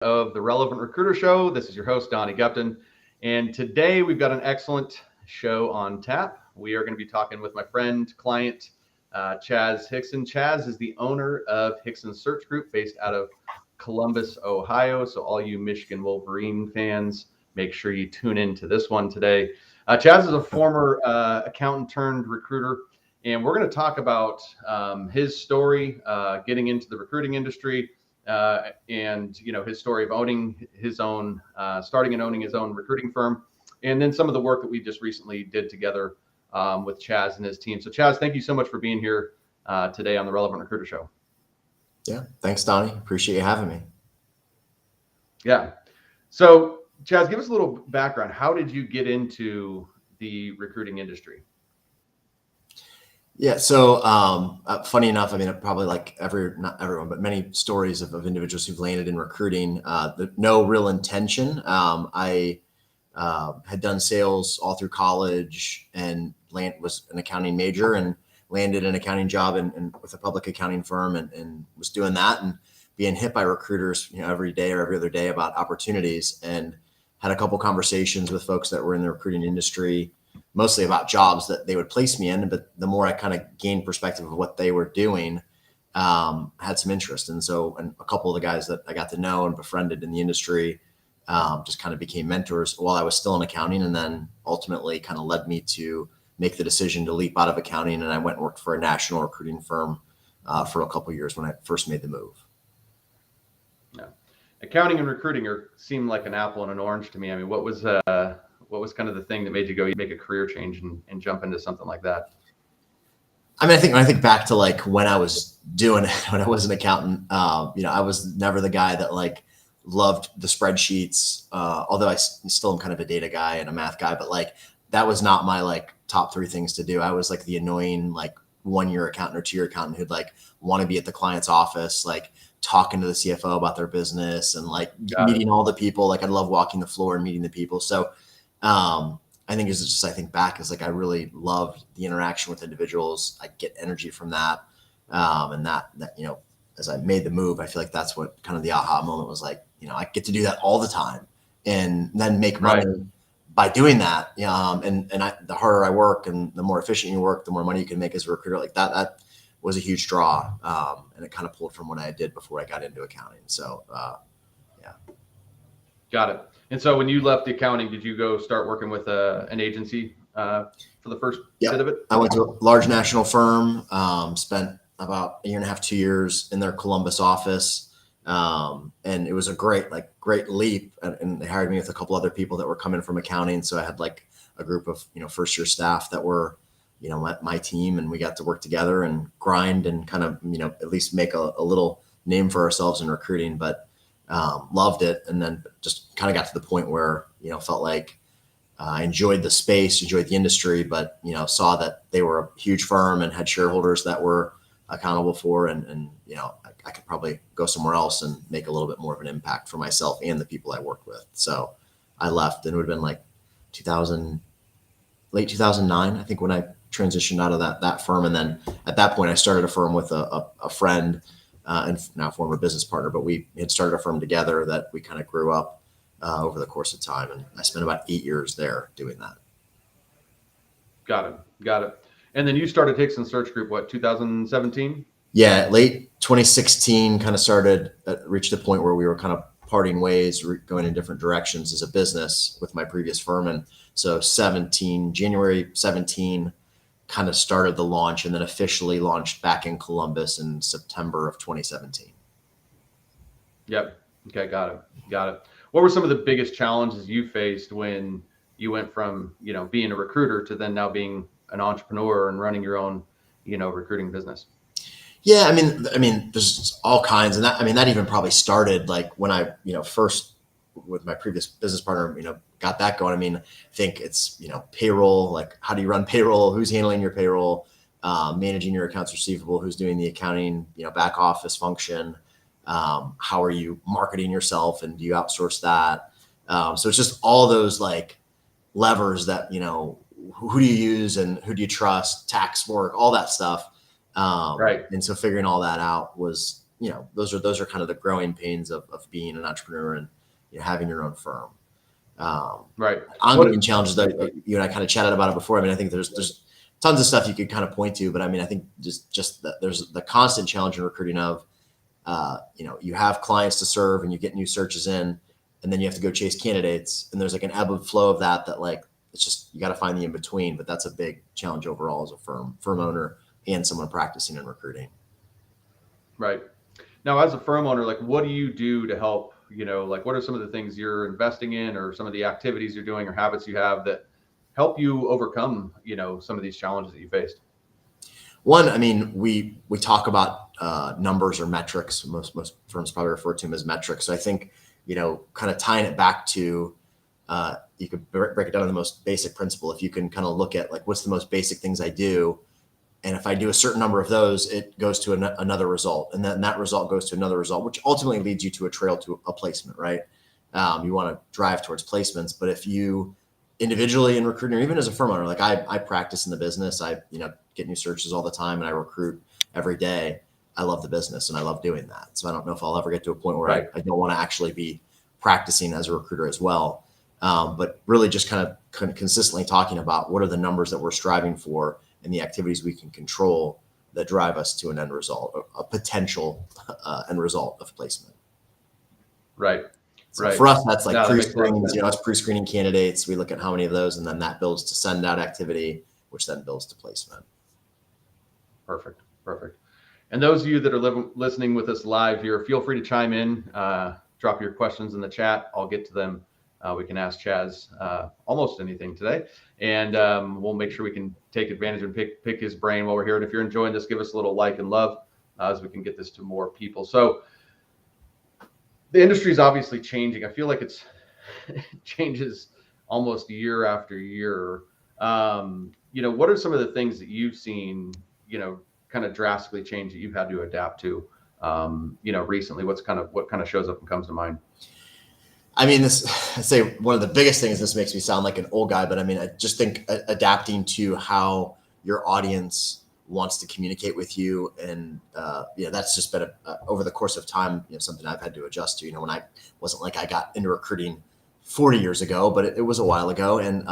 of the Relevant Recruiter Show. This is your host, Donnie Gupton. And today we've got an excellent show on tap. We are going to be talking with my friend, client, Chaz Hixen. Chaz is the owner of Hixen Search Group based out of Columbus, Ohio. So all you Michigan Wolverine fans, make sure you tune in to this one today. Chaz is a former accountant turned recruiter, and we're going to talk about his story, getting into the recruiting industry, and his story of owning his own, starting and owning his own recruiting firm, and then some of the work that we just recently did together with Chaz and his team. So Chaz, thank you so much for being here today on the Relevant Recruiter Show. Yeah, thanks, Donnie. Appreciate you having me. Yeah. So Chaz, give us a little background. How did you get into the recruiting industry? Yeah. So funny enough, I mean, probably like not everyone, but many stories of individuals who've landed in recruiting, no real intention. I had done sales all through college and was an accounting major and landed an accounting job with a public accounting firm and was doing that and being hit by recruiters, every day or every other day about opportunities, and had a couple conversations with folks that were in the recruiting industry, mostly about jobs that they would place me in. But the more I kind of gained perspective of what they were doing, had some interest. And a couple of the guys that I got to know and befriended in the industry just kind of became mentors while I was still in accounting, and then ultimately kind of led me to make the decision to leap out of accounting. And I went and worked for a national recruiting firm for a couple of years when I first made the move. Yeah. Accounting and recruiting seem like an apple and an orange to me. I mean, what was kind of the thing that made you go make a career change and jump into something like that? I mean, when I think back to like when I was doing it, when I was an accountant, I was never the guy that like loved the spreadsheets, although I still am kind of a data guy and a math guy, but like that was not my like top three things to do. I was like the annoying like 1-year accountant or 2-year accountant who'd like want to be at the client's office, like talking to the CFO about their business and like meeting all the people. Like I love walking the floor and meeting the people. So I think it's just, I think back is like, I really loved the interaction with individuals. I get energy from that. And that, as I made the move, I feel like that's what kind of the aha moment was like, I get to do that all the time and then make money by doing that. The harder I work and the more efficient you work, the more money you can make as a recruiter. Like that was a huge draw. And it kind of pulled from what I did before I got into accounting. So, yeah. Got it. And so when you left the accounting, did you go start working with an agency for the first bit of it? I went to a large national firm, spent about 1.5 years, 2 years in their Columbus office. And it was a great leap. And they hired me with a couple other people that were coming from accounting. So I had like a group of, first year staff that were, my team, and we got to work together and grind and kind of, at least make a little name for ourselves in recruiting, but loved it. And then just kind of got to the point where, felt like I enjoyed the space, enjoyed the industry, but, saw that they were a huge firm and had shareholders that were accountable for, and I could probably go somewhere else and make a little bit more of an impact for myself and the people I worked with. So I left, and it would have been like late 2009, I think, when I transitioned out of that firm. And then at that point I started a firm with a friend, and now former business partner, but we had started a firm together that we kind of grew up over the course of time. And I spent about 8 years there doing that. Got it. And then you started Hixen Search Group, what, 2017? Yeah, late 2016, kind of reached a point where we were kind of parting ways, going in different directions as a business with my previous firm. And so January 17, kind of started the launch, and then officially launched back in Columbus in September of 2017. Yep. Okay. Got it. What were some of the biggest challenges you faced when you went from, being a recruiter to then now being an entrepreneur and running your own, recruiting business? Yeah. I mean, there's all kinds, and that even probably started like when I, first with my previous business partner, got that going. I mean, I think it's, payroll, like how do you run payroll? Who's handling your payroll? Managing your accounts receivable? Who's doing the accounting, back office function? How are you marketing yourself, and do you outsource that? So it's just all those like levers that, who do you use and who do you trust, tax work, all that stuff. Right. And so figuring all that out was those are kind of the growing pains of being an entrepreneur and having your own firm. Right. Ongoing challenges that you and I kind of chatted about it before. I mean, I think there's tons of stuff you could kind of point to, but I mean, I think just that there's the constant challenge in recruiting of, you have clients to serve and you get new searches in, and then you have to go chase candidates, and there's like an ebb and flow of that like, it's just, you got to find the in between, but that's a big challenge overall as a firm owner and someone practicing in recruiting. Right. Now, as a firm owner, like, what do you do to help, like, what are some of the things you're investing in, or some of the activities you're doing or habits you have that help you overcome, some of these challenges that you faced? One, I mean, we talk about numbers or metrics. Most firms probably refer to them as metrics. So I think, kind of tying it back to, you could break it down to the most basic principle. If you can kind of look at like, what's the most basic things I do? And if I do a certain number of those, it goes to another result. And then that result goes to another result, which ultimately leads you to a trail to a placement, right? You want to drive towards placements. But if you individually in recruiting, or even as a firm owner, like I practice in the business, I get new searches all the time and I recruit every day. I love the business and I love doing that. So I don't know if I'll ever get to a point where right. I don't want to actually be practicing as a recruiter as well. But really just kind of consistently talking about what are the numbers that we're striving for and the activities we can control that drive us to an end result, a potential end result of placement. Right. So right. for us, that's like pre-screenings, us pre-screening candidates. We look at how many of those, and then that builds to send out activity, which then builds to placement. Perfect. And those of you that are listening with us live here, feel free to chime in, drop your questions in the chat. I'll get to them. We can ask Chaz almost anything today, and we'll make sure we can take advantage and pick his brain while we're here. And if you're enjoying this, give us a little like and love as we can get this to more people. So the industry is obviously changing. I feel like it changes almost year after year. What are some of the things that you've seen, kind of drastically change that you've had to adapt to, recently? What kind of shows up and comes to mind? I mean, I'd say one of the biggest things, this makes me sound like an old guy, but I mean, I just think adapting to how your audience wants to communicate with you. And, that's just been over the course of time, something I've had to adjust to, when I wasn't like I got into recruiting 40 years ago, but it was a while ago. And,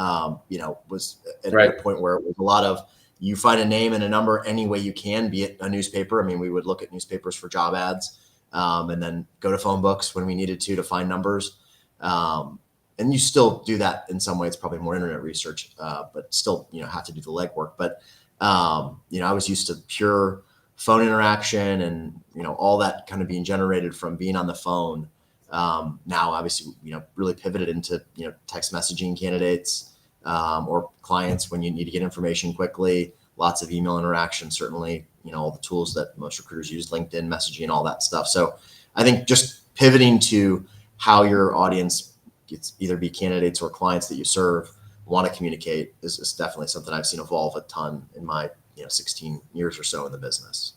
was at a point where it was a lot of, you find a name and a number any way you can, be it a newspaper. I mean, we would look at newspapers for job ads, and then go to phone books when we needed to find numbers. And you still do that in some way. It's probably more internet research, but still, have to do the legwork. But, I was used to pure phone interaction and, all that kind of being generated from being on the phone. Now, obviously, really pivoted into, text messaging candidates, or clients when you need to get information quickly, lots of email interaction, certainly, all the tools that most recruiters use, LinkedIn messaging, all that stuff. So I think just pivoting to how your audience gets, either be candidates or clients that you serve, want to communicate is definitely something I've seen evolve a ton in my 16 years or so in the business.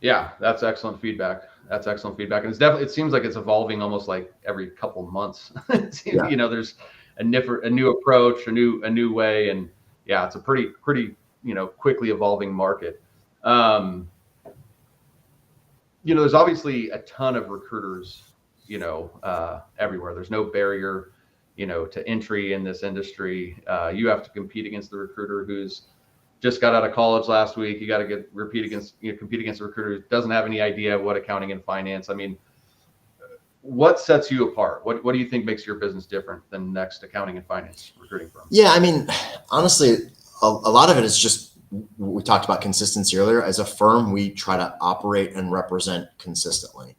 Yeah, that's excellent feedback. And it seems like it's evolving almost like every couple months. There's a new approach, a new way. And yeah, it's a pretty, quickly evolving market. There's obviously a ton of recruiters, everywhere. There's no barrier, to entry in this industry. You have to compete against the recruiter who's just got out of college last week. You got to compete against a recruiter who doesn't have any idea what accounting and finance. I mean, what sets you apart? What do you think makes your business different than the next accounting and finance recruiting firm? Yeah, I mean, honestly, a lot of it is just, we talked about consistency earlier. As a firm, we try to operate and represent consistently.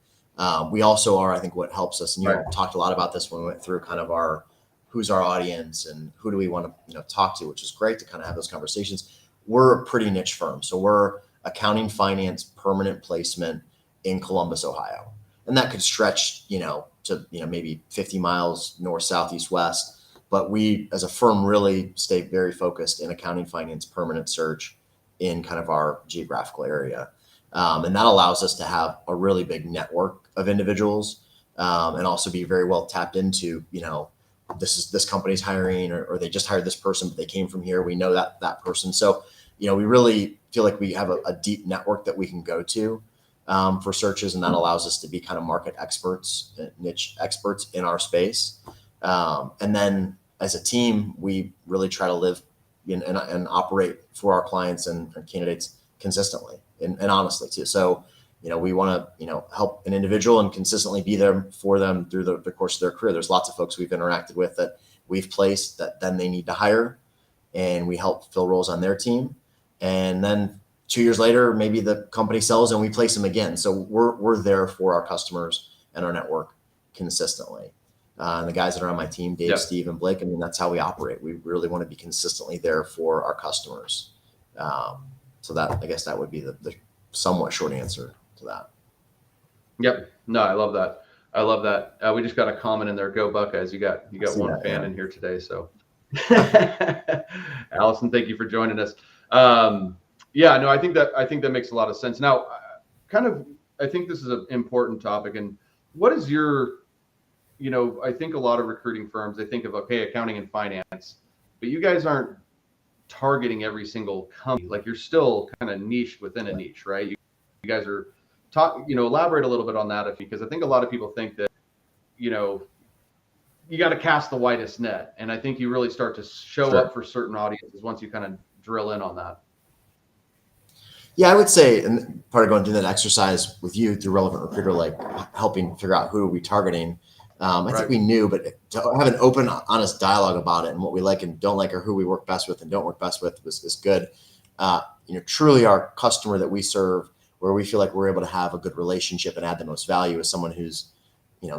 We also are, I think, what helps us, and you talked a lot about this when we went through kind of who's our audience and who do we want to talk to, which is great to kind of have those conversations. We're a pretty niche firm. So we're accounting, finance, permanent placement in Columbus, Ohio. And that could stretch, to, maybe 50 miles north, south, east, west. But we, as a firm, really stay very focused in accounting, finance, permanent search in kind of our geographical area. And that allows us to have a really big network of individuals, and also be very well tapped into, this company's hiring, or they just hired this person, but they came from here. We know that person. So we really feel like we have a deep network that we can go to for searches, and that allows us to be kind of market experts, niche experts in our space. And then as a team, we really try to live and operate for our clients and candidates consistently and honestly too. So, we want to, help an individual and consistently be there for them through the course of their career. There's lots of folks we've interacted with that we've placed that then they need to hire, and we help fill roles on their team. And then 2 years later, maybe the company sells and we place them again. So we're there for our customers and our network consistently. And the guys that are on my team, Dave, Steve, and Blake, I mean, that's how we operate. We really want to be consistently there for our customers. So that, I guess that would be the somewhat short answer to that. Yep. No, I love that. I love that. We just got a comment in there. Go Buckeyes. You got one fan in here today. So Allison, thank you for joining us. Yeah, no, I think that makes a lot of sense. Now, I think this is an important topic. And what is your, I think a lot of recruiting firms, they think of, okay, accounting and finance, but you guys aren't targeting every single company. Like, you're still kind of niched within a niche, right? You guys are elaborate a little bit on that, because I think a lot of people think that, you got to cast the widest net. And I think you really start to show up for certain audiences once you kind of drill in on that. Yeah, I would say, and part of going through that exercise with you through Relevant Recruiter, like helping figure out who are we targeting. I think we knew, but to have an open, honest dialogue about it and what we like and don't like, or who we work best with and don't work best with is good. Truly our customer that we serve, where we feel like we're able to have a good relationship and add the most value, is someone who's,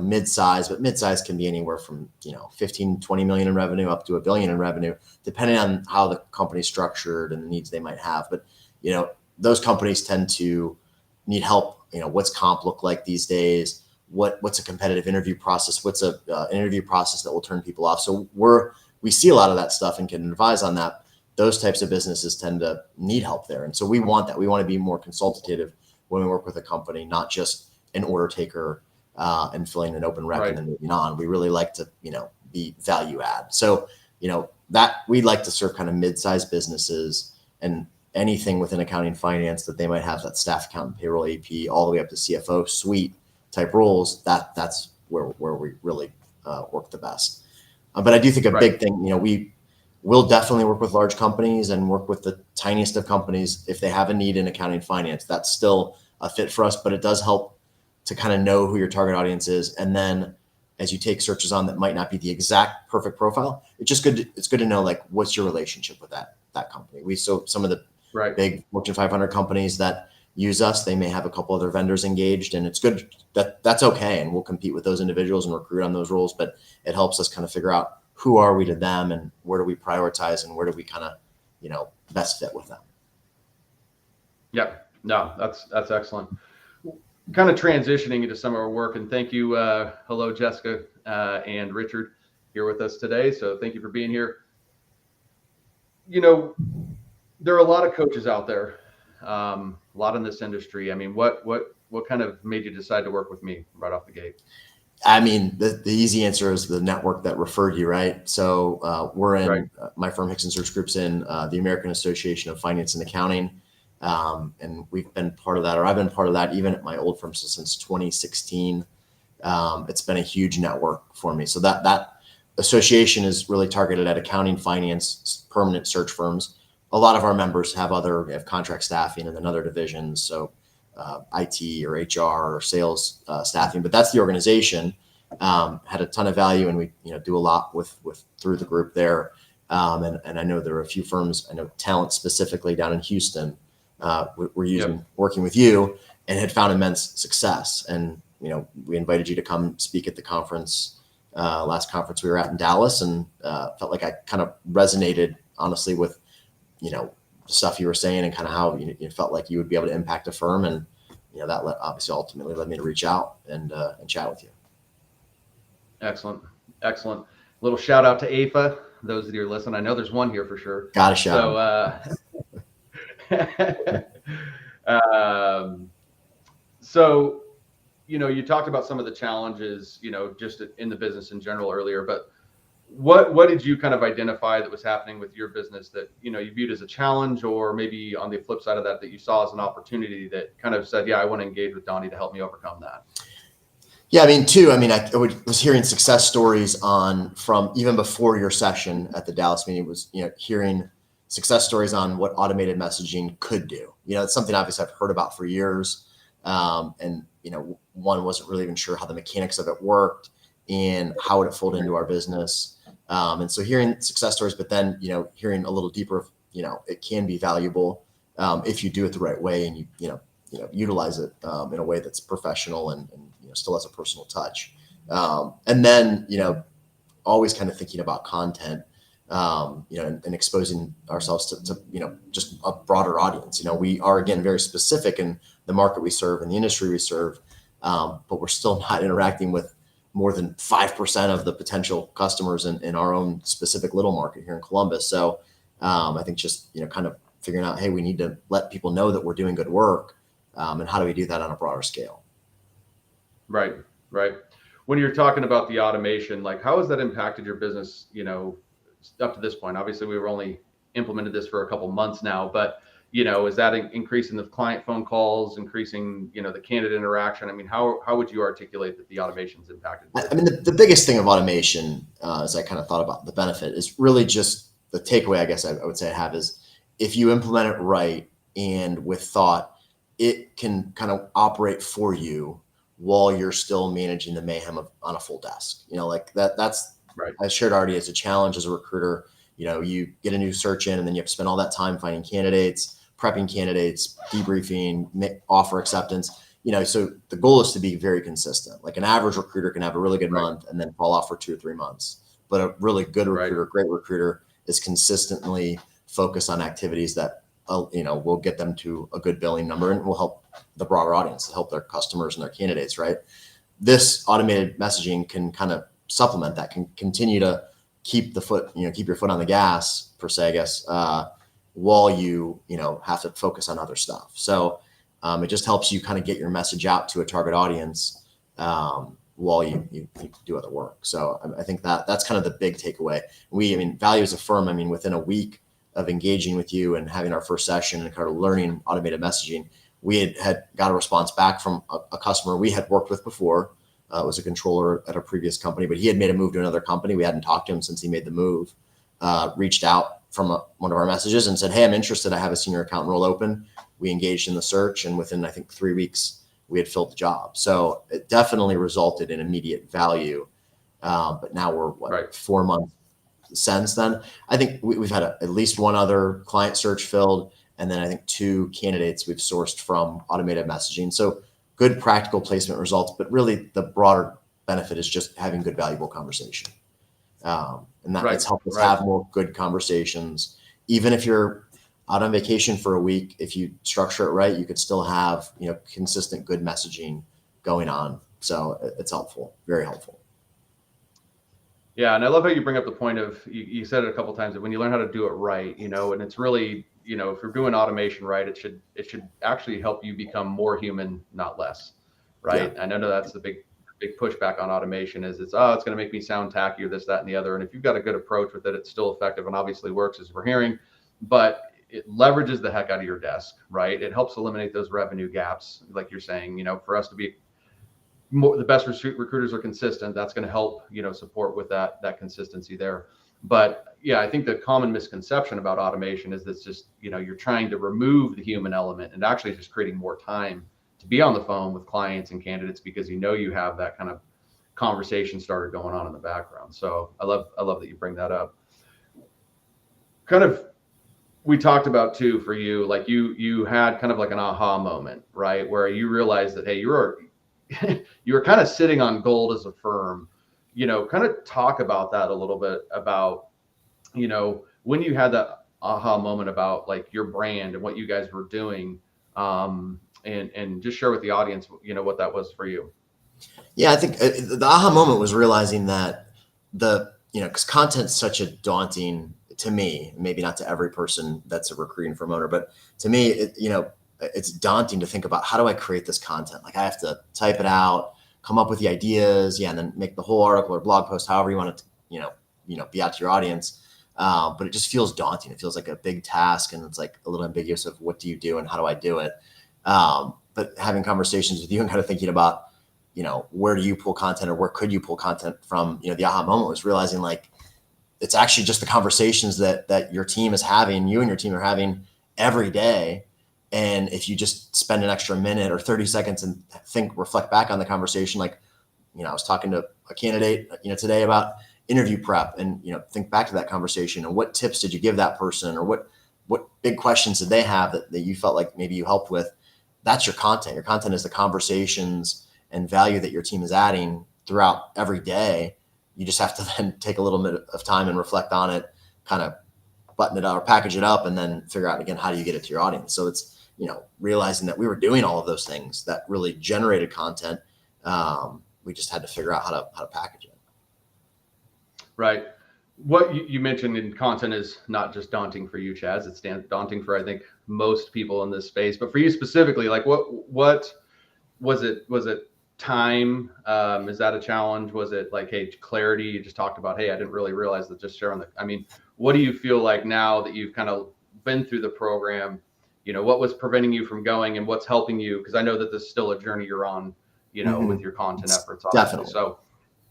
mid-size, but mid-size can be anywhere from, 15, 20 million in revenue up to $1 billion in revenue, depending on how the company's structured and the needs they might have. But, those companies tend to need help. What's comp look like these days? What's a competitive interview process? What's an interview process that will turn people off? So we see a lot of that stuff and can advise on that. Those types of businesses tend to need help there. And so we want that. We want to be more consultative when we work with a company, not just an order taker and filling an open rec and then moving on. We really like to, be value add. So, that we like to serve kind of mid-sized businesses and anything within accounting finance that they might have, that staff accountant, payroll, AP, all the way up to CFO suite type roles. That's where we really work the best. But I do think a big thing, we will definitely work with large companies and work with the tiniest of companies if they have a need in accounting finance. That's still a fit for us, but it does help to kind of know who your target audience is. And then as you take searches on that might not be the exact perfect profile, it's good to know, like, what's your relationship with that company. So some of the big Fortune 500 companies that use us, they may have a couple other vendors engaged, and it's good that's okay. And we'll compete with those individuals and recruit on those roles, but it helps us kind of figure out who are we to them and where do we prioritize and where do we kind of, best fit with them. Yep. No, that's excellent. Kind of transitioning into some of our work, and thank you. Hello, Jessica and Richard here with us today. So thank you for being here. There are a lot of coaches out there, a lot in this industry. I mean, what kind of made you decide to work with me right off the gate? I mean, the easy answer is the network that referred you, right? So we're in my firm, Hixen Search Group's in the American Association of Finance and Accounting. And we've been part of that, or I've been part of that even at my old firm since 2016. It's been a huge network for me. So that association is really targeted at accounting, finance, permanent search firms. A lot of our members have contract staffing and then other divisions. So IT or HR or sales staffing, but that's the organization. Had a ton of value, and we do a lot with through the group there. And I know there are a few firms. I know Talent specifically down in Houston. We're working with you and had found immense success. And we invited you to come speak at the conference, last conference we were at in Dallas, and felt like I kind of resonated honestly with the stuff you were saying and kind of how you felt like you would be able to impact a firm. And that obviously ultimately led me to reach out and chat with you. Excellent. Little shout out to AFA. Those of you who are listening, I know there's one here for sure. Got a shout. So, you talked about some of the challenges, just in the business in general earlier, but what did you kind of identify that was happening with your business that, you viewed as a challenge, or maybe on the flip side of that, that you saw as an opportunity that kind of said, yeah, I want to engage with Donnie to help me overcome that? Yeah, was hearing success stories from even before your session at the Dallas meeting, was, hearing success stories on what automated messaging could do. It's something obviously I've heard about for years. And, one, wasn't really even sure how the mechanics of it worked and how would it fold into our business. And so hearing success stories, but then, hearing a little deeper, it can be valuable if you do it the right way and utilize it in a way that's professional and still has a personal touch. And then, always kind of thinking about content, and exposing ourselves to, just a broader audience. We are, again, very specific in the market we serve and the industry we serve, but we're still not interacting with more than 5% of the potential customers in our own specific little market here in Columbus. So I think just, kind of figuring out, hey, we need to let people know that we're doing good work. And how do we do that on a broader scale? Right. When you're talking about the automation, like how has that impacted your business, up to this point? Obviously, we've only implemented this for a couple months now, but, is that increasing the client phone calls, increasing, the candidate interaction? I mean, how would you articulate that the automation's impacted? I mean, the biggest thing of automation, as I kind of thought about the benefit, is really just the takeaway, I guess I would say I have, is if you implement it right and with thought, it can kind of operate for you while you're still managing the mayhem on a full desk. Like that's right. I shared already as a challenge as a recruiter. You get a new search in and then you have to spend all that time finding candidates, prepping candidates, debriefing, offer acceptance. So the goal is to be very consistent. Like an average recruiter can have a really good month and then fall off for 2 or 3 months. But a really good recruiter, great recruiter, is consistently focused on activities that will get them to a good billing number and will help the broader audience, help their customers and their candidates, right? This automated messaging can kind of supplement that, can continue to keep your foot on the gas, per se, I guess, while you have to focus on other stuff. So it just helps you kind of get your message out to a target audience while you do other work. So I think that's kind of the big takeaway. Value as a firm, within a week of engaging with you and having our first session and kind of learning automated messaging, we had got a response back from a customer we had worked with before. It was a controller at a previous company, but he had made a move to another company. We hadn't talked to him since he made the move. Reached out from one of our messages and said, hey, I'm interested. I have a senior accountant role open. We engaged in the search, and within, I think, 3 weeks, we had filled the job. So it definitely resulted in immediate value. But now we're 4 months since then. I think we've had at least one other client search filled, and then I think 2 candidates we've sourced from automated messaging. So good practical placement results, but really the broader benefit is just having good, valuable conversation. And that's helped us have more good conversations. Even if you're out on vacation for a week, if you structure it right, you could still have, consistent good messaging going on. So it's helpful, very helpful. Yeah. And I love how you bring up the point of, you said it a couple of times, that when you learn how to do it right, and it's really, if you're doing automation right, it should actually help you become more human, not less. Right. Yeah. And I know that's the big pushback on automation is it's going to make me sound tacky or this, that, and the other. And if you've got a good approach with it, it's still effective and obviously works, as we're hearing, but it leverages the heck out of your desk, right? It helps eliminate those revenue gaps. Like you're saying, for us to be the best recruiters are consistent. That's going to help, support with that consistency there. But yeah, I think the common misconception about automation is that's just, you're trying to remove the human element and actually just creating more time to be on the phone with clients and candidates because you have that kind of conversation started going on in the background. So I love that you bring that up. Kind of, we talked about too, for you, like you had kind of like an aha moment, right? Where you realized that, hey, you were kind of sitting on gold as a firm. Kind of talk about that a little bit about, when you had that aha moment about like your brand and what you guys were doing, and just share with the audience, what that was for you. Yeah, I think the aha moment was realizing that because content's such a daunting, to me, maybe not to every person that's a recruiting firm owner, but to me, it's daunting to think about how do I create this content? Like I have to type it out, come up with the ideas, and then make the whole article or blog post, however you want to, be out to your audience. But it just feels daunting. It feels like a big task, and it's like a little ambiguous of what do you do and how do I do it? But having conversations with you and kind of thinking about, where do you pull content, or where could you pull content from? The aha moment was realizing like it's actually just the conversations that your team is having, you and your team are having every day. And if you just spend an extra minute or 30 seconds and reflect back on the conversation, like, I was talking to a candidate, today about interview prep, and, think back to that conversation and what tips did you give that person, or what big questions did they have that you felt like maybe you helped with. That's your content. Your content is the conversations and value that your team is adding throughout every day. You just have to then take a little bit of time and reflect on it, kind of button it up or package it up, and then figure out again, how do you get it to your audience? So it's, realizing that we were doing all of those things that really generated content. We just had to figure out how to package it. Right. What you mentioned in content is not just daunting for you, Chaz. It's daunting for, I think, most people in this space. But for you specifically, like what was it? Was it time? Is that a challenge? Was it like, hey, clarity? You just talked about, hey, I didn't really realize that just sharing what do you feel like now that you've kind of been through the program? What was preventing you from going, and what's helping you? Because I know that this is still a journey you're on, with your content efforts. Obviously. Definitely. So,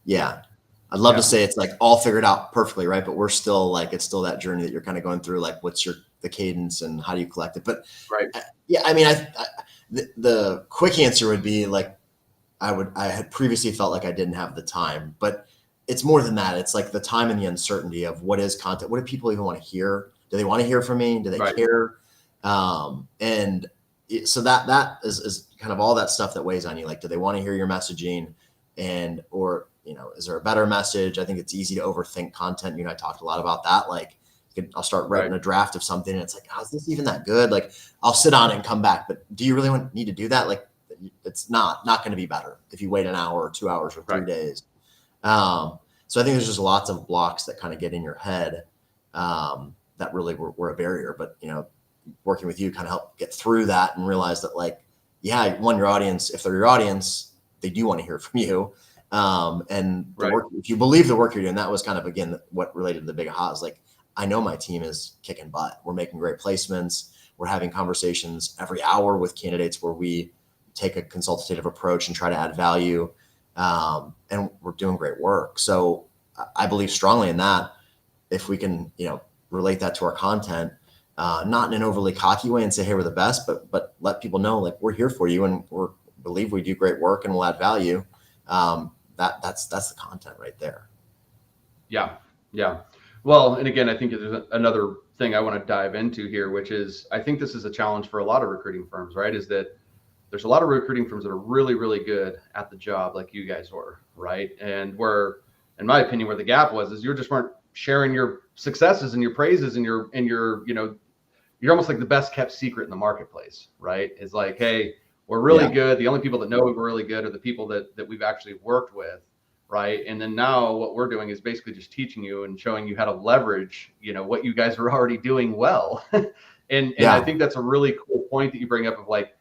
yeah. I'd love to say it's like all figured out perfectly, right? But we're still like, it's still that journey that you're kind of going through. Like, what's the cadence and how do you collect it? But right. The quick answer would be like, I had previously felt like I didn't have the time, but it's more than that. It's like the time and the uncertainty of what is content. What do people even want to hear? Do they want to hear from me? Do they care? And so that is kind of all that stuff that weighs on you. Like, do they want to hear your messaging, or is there a better message? I think it's easy to overthink content. I talked a lot about that. Like, I'll start writing a draft of something, and it's like, is this even that good? Like, I'll sit on it and come back, but do you really need to do that? Like, it's not going to be better if you wait an hour or 2 hours or 3 days. So I think there's just lots of blocks that kind of get in your head that really were a barrier. But, working with you kind of helped get through that and realize that, like, your audience, if they're your audience, they do want to hear from you. And the work, if you believe the work you're doing, that was kind of, again, what related to the big aha is like, I know my team is kicking butt. We're making great placements. We're having conversations every hour with candidates where we take a consultative approach and try to add value. And we're doing great work. So I believe strongly in that. If we can, relate that to our content, not in an overly cocky way and say, hey, we're the best, but let people know, like, we're here for you and believe we do great work and we'll add value. That's the content right there. Yeah. Yeah. Well, and again, I think there's another thing I want to dive into here, which is, I think this is a challenge for a lot of recruiting firms, right? Is that there's a lot of recruiting firms that are really, really good at the job, like you guys were, right? And where, in my opinion, where the gap was, is you just weren't sharing your successes and your praises and your, you're almost like the best kept secret in the marketplace, right? It's like, hey, we're really good. The only people that know we're really good are the people that we've actually worked with, right? And then now what we're doing is basically just teaching you and showing you how to leverage, what you guys are already doing well. and I think that's a really cool point that you bring up of like,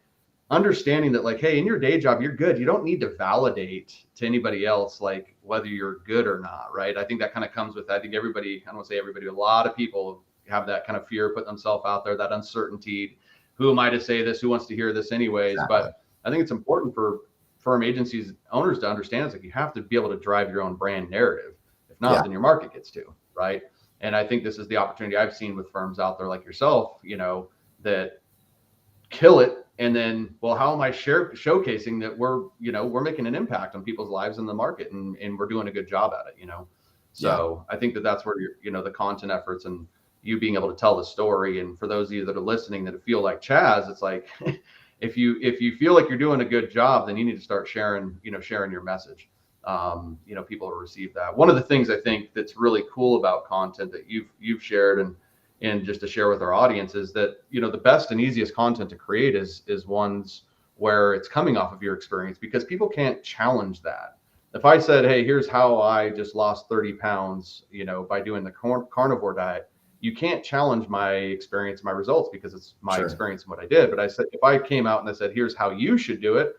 understanding that, like, hey, in your day job, you're good. You don't need to validate to anybody else, like, whether you're good or not, right? I think that kind of comes with, I think everybody, I don't want to say everybody, a lot of people have that kind of fear, put themselves out there, that uncertainty. Who am I to say this? Who wants to hear this anyways? Exactly. But I think it's important for firm agencies, owners to understand, it's like, you have to be able to drive your own brand narrative. If not, then your market gets to, right? And I think this is the opportunity I've seen with firms out there like yourself, that kill it. And then, well, how am I showcasing that we're making an impact on people's lives in the market, and we're doing a good job at it, So I think that's where the content efforts and you being able to tell the story. And for those of you that are listening that feel like Chaz, it's like, if you feel like you're doing a good job, then you need to start sharing your message. People will receive that. One of the things I think that's really cool about content that you've shared and just to share with our audience is that, the best and easiest content to create is ones where it's coming off of your experience, because people can't challenge that. If I said, hey, here's how I just lost 30 pounds, by doing the carnivore diet, you can't challenge my experience, my results, because it's my experience and what I did. But I said, if I came out and I said, here's how you should do it,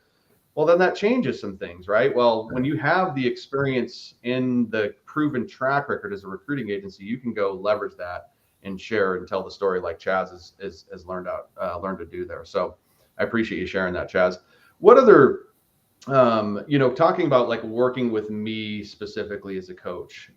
Well, then that changes some things, right? Well, when you have the experience in the proven track record as a recruiting agency, you can go leverage that and share and tell the story like Chaz has learned to do there. So I appreciate you sharing that, Chaz. What other, talking about like working with me specifically as a coach,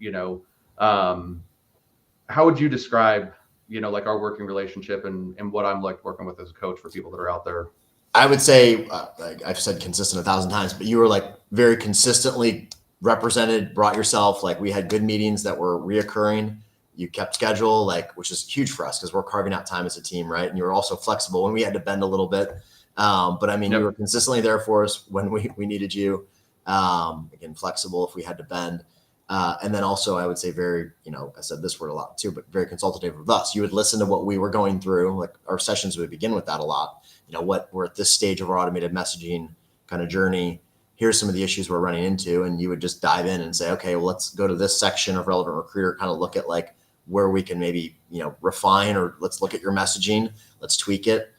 how would you describe, like our working relationship and what I'm like working with as a coach for people that are out there? I would say, like I've said consistent 1,000 times, but you were like very consistently represented, brought yourself. Like we had good meetings that were reoccurring. You kept schedule, like, which is huge for us because we're carving out time as a team, right? And you were also flexible when we had to bend a little bit. But I mean, you were Yep. consistently there for us when we needed you. Again, flexible if we had to bend. And then also, I would say very, I said this word a lot too, but very consultative with us. You would listen to what we were going through. Like our sessions would begin with that a lot. What we're at this stage of our automated messaging kind of journey. Here's some of the issues we're running into. And you would just dive in and say, okay, well, let's go to this section of Relevant Recruiter, kind of look at like where we can maybe, refine, or let's look at your messaging. Let's tweak it.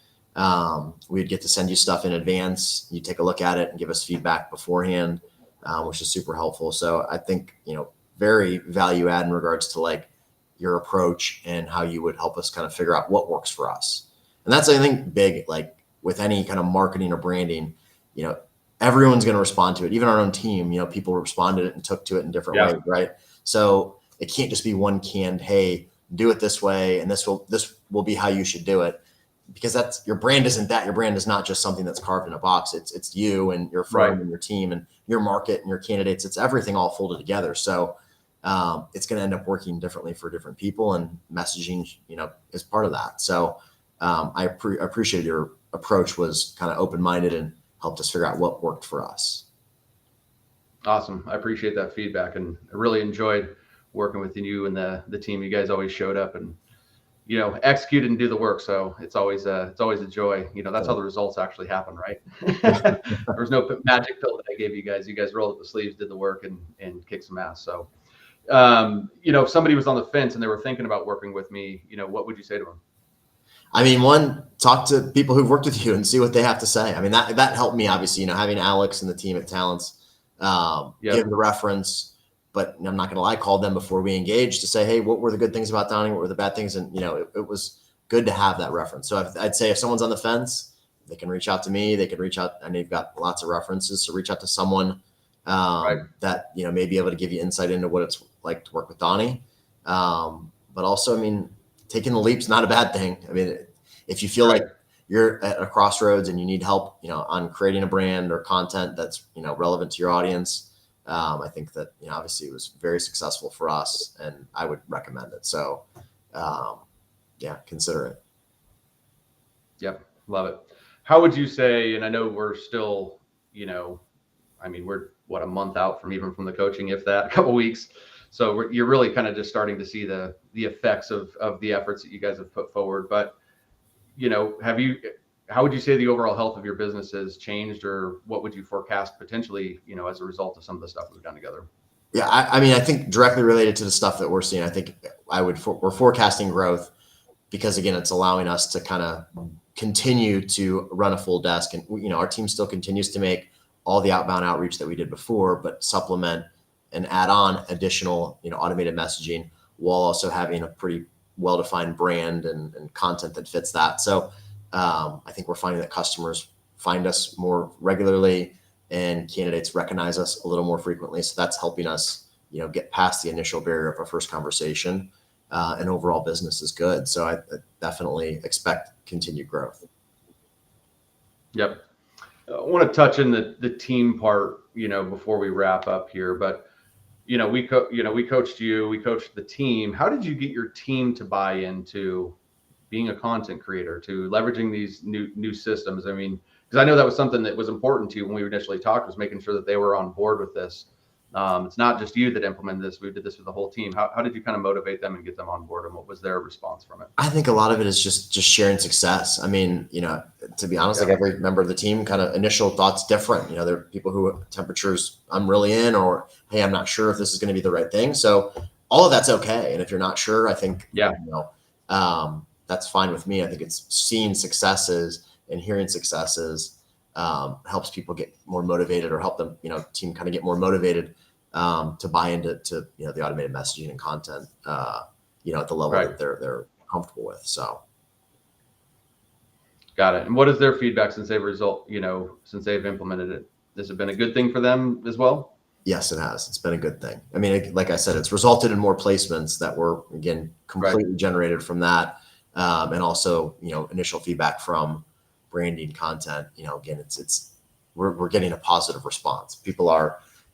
We'd get to send you stuff in advance. You take a look at it and give us feedback beforehand, which is super helpful. So I think, very value add in regards to like your approach and how you would help us kind of figure out what works for us. And that's, I think, big, like with any kind of marketing or branding, everyone's going to respond to it. Even our own team, people responded it and took to it in different ways, right? So it can't just be one canned, hey, do it this way, and this will be how you should do it. Because that's your brand isn't that. Your brand is not just something that's carved in a box. It's you and your firm and your team and your market and your candidates. It's everything all folded together. So it's going to end up working differently for different people, and messaging, is part of that. So I appreciate your approach was kind of open-minded and helped us figure out what worked for us. Awesome. I appreciate that feedback, and I really enjoyed working with you and the team. You guys always showed up and execute and do the work. So it's always a joy. That's how the results actually happen, right? There was no magic pill that I gave you guys. You guys rolled up the sleeves, did the work, and kicked some ass. So, if somebody was on the fence and they were thinking about working with me, what would you say to them? I mean, one, talk to people who've worked with you and see what they have to say. I mean, that helped me, obviously, having Alex and the team at Talents, give the reference. But I'm not going to lie, called them before we engaged to say, hey, what were the good things about Downing? What were the bad things? And, it was good to have that reference. So I'd say if someone's on the fence, they can reach out to me. They can reach out. I know you've got lots of references. So reach out to someone that, may be able to give you insight into what it's like to work with Donnie. But also, I mean, taking the leap's not a bad thing. I mean, if you feel like you're at a crossroads and you need help, on creating a brand or content that's, relevant to your audience, I think that, obviously it was very successful for us, and I would recommend it. So, consider it. Yep. Love it. How would you say, and I know we're still, we're a month out from the coaching, if that, a couple weeks. So you're really kind of just starting to see the effects of the efforts that you guys have put forward. But, how would you say the overall health of your business has changed, or what would you forecast potentially, as a result of some of the stuff we've done together? Yeah, I think directly related to the stuff that we're seeing, I think we're forecasting growth because, again, it's allowing us to kind of continue to run a full desk. And, our team still continues to make all the outbound outreach that we did before, but supplement and add on additional, automated messaging, while also having a pretty well-defined brand and content that fits that. So I think we're finding that customers find us more regularly and candidates recognize us a little more frequently. So that's helping us, get past the initial barrier of our first conversation, and overall business is good. So I definitely expect continued growth. Yep. I want to touch in the team part, before we wrap up here, but we coached you, we coached the team. How did you get your team to buy into being a content creator, to leveraging these new systems? I mean, because I know that was something that was important to you when we initially talked, was making sure that they were on board with this. It's not just you that implemented this. We did this with the whole team. How did you kind of motivate them and get them on board, and what was their response from it? I think a lot of it is just sharing success. I mean, to be honest, like every member of the team, kind of initial thoughts different. There are people who temperatures I'm really in, or, hey, I'm not sure if this is going to be the right thing. So all of that's okay. And if you're not sure, I think, that's fine with me. I think it's seeing successes and hearing successes, helps people get more motivated, or help them, team kind of get more motivated to buy into the automated messaging and content, at the level that they're comfortable with. So. Got it. And what is their feedback since since they've implemented it? Has it been a good thing for them as well? Yes, it has. It's been a good thing. I mean, like I said, it's resulted in more placements that were, again, completely generated from that. And also, initial feedback from branding content. Again, we're getting a positive response.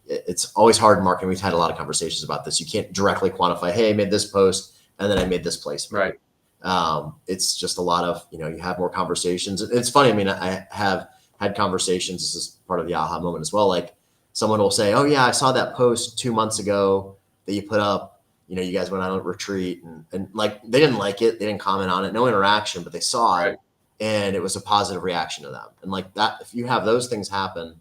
It's always hard in marketing. We've had a lot of conversations about this. You can't directly quantify, hey, I made this post and then I made this placement. Right. It's just a lot of, you have more conversations. It's funny. I mean, I have had conversations. This is part of the aha moment as well. Like, someone will say, oh yeah, I saw that post 2 months ago that you put up, you guys went on a retreat, and like, they didn't like it. They didn't comment on it, no interaction, but they saw it and it was a positive reaction to them. And like that, if you have those things happen,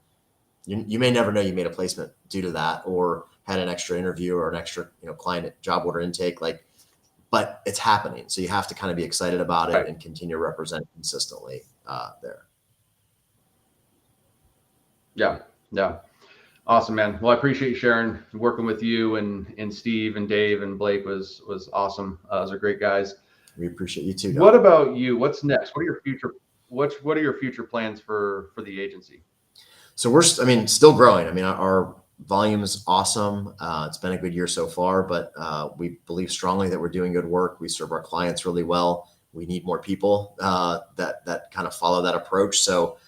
you may never know you made a placement due to that, or had an extra interview or an extra, client job order intake, but it's happening. So you have to kind of be excited about it and continue to represent consistently there. Yeah. Yeah. Awesome, man. Well, I appreciate you sharing. Working with you and Steve and Dave and Blake was awesome. Those are great guys. We appreciate you too, Don. What about you? What's next? What are your future plans for the agency? So we're still growing. I mean, our volume is awesome. It's been a good year so far, but we believe strongly that we're doing good work. We serve our clients really well. We need more people that kind of follow that approach. So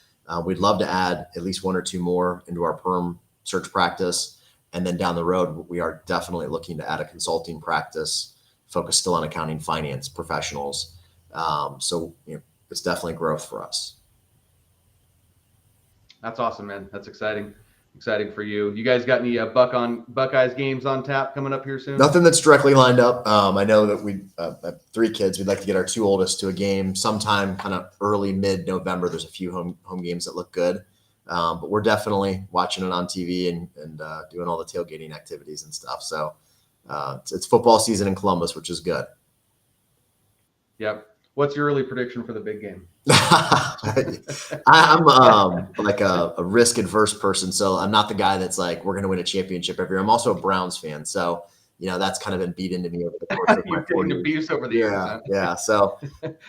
we'd love to add at least 1 or 2 more into our perm search practice. And then down the road, we are definitely looking to add a consulting practice focused still on accounting, finance professionals. So it's definitely growth for us. That's awesome, man. That's exciting for you. You guys got any Buckeyes games on tap coming up here soon? Nothing that's directly lined up. I know that we have 3 kids. We'd like to get our 2 oldest to a game sometime kind of early mid-November. There's a few home games that look good. But we're definitely watching it on TV and doing all the tailgating activities and stuff. So it's football season in Columbus, which is good. Yep. What's your early prediction for the big game? I'm like a risk adverse person. So I'm not the guy that's like, we're going to win a championship every year. I'm also a Browns fan. So, that's kind of been beat into me over the course of my 4 years. Abuse over the years. Huh? Yeah. So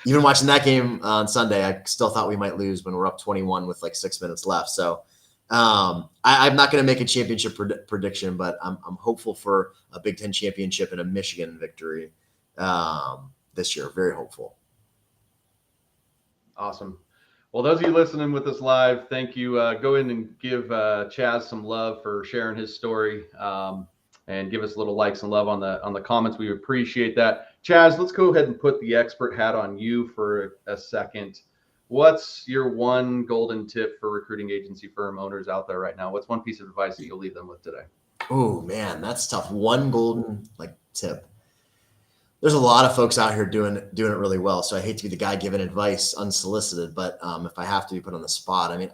even watching that game on Sunday, I still thought we might lose when we're up 21 with like 6 minutes left. So I'm not going to make a championship prediction, but I'm hopeful for a Big Ten championship and a Michigan victory this year. Very hopeful. Awesome. Well, those of you listening with us live, thank you. Go in and give Chaz some love for sharing his story, and give us a little likes and love on the comments. We appreciate that. Chaz, let's go ahead and put the expert hat on you for a second. What's your one golden tip for recruiting agency firm owners out there right now? What's one piece of advice that you'll leave them with today? Oh man, that's tough. One golden tip. There's a lot of folks out here doing it really well. So I hate to be the guy giving advice unsolicited, but if I have to be put on the spot, I mean,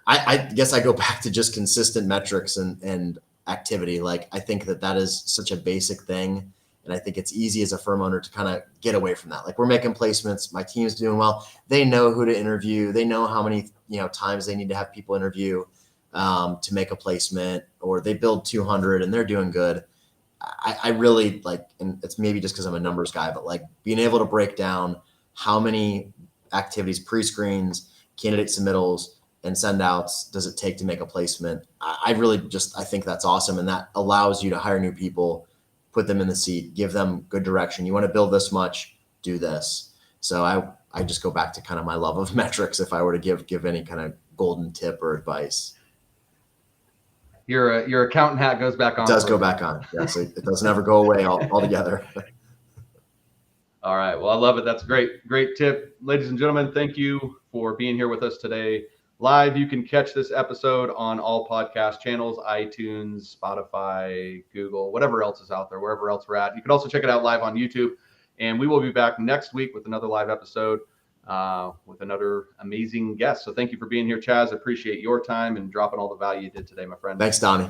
I guess I go back to just consistent metrics and activity. Like, I think that is such a basic thing. And I think it's easy as a firm owner to kind of get away from that. Like, we're making placements. My team's doing well. They know who to interview. They know how many, times they need to have people interview to make a placement, or they build 200 and they're doing good. I really like, and it's maybe just because I'm a numbers guy, but like being able to break down how many activities, pre-screens, candidate submittals, and send outs does it take to make a placement. I think that's awesome. And that allows you to hire new people, put them in the seat, give them good direction. You want to build this much, do this. So I just go back to kind of my love of metrics if I were to give any kind of golden tip or advice. Your accountant hat goes back on. It does go back on. Yes, it doesn't ever go away altogether. All right. Well, I love it. That's great. Great tip. Ladies and gentlemen, thank you for being here with us today live. You can catch this episode on all podcast channels, iTunes, Spotify, Google, whatever else is out there, wherever else we're at. You can also check it out live on YouTube. And we will be back next week with another live episode with another amazing guest. So thank you for being here, Chaz. I appreciate your time and dropping all the value you did today, my friend. Thanks, Donnie.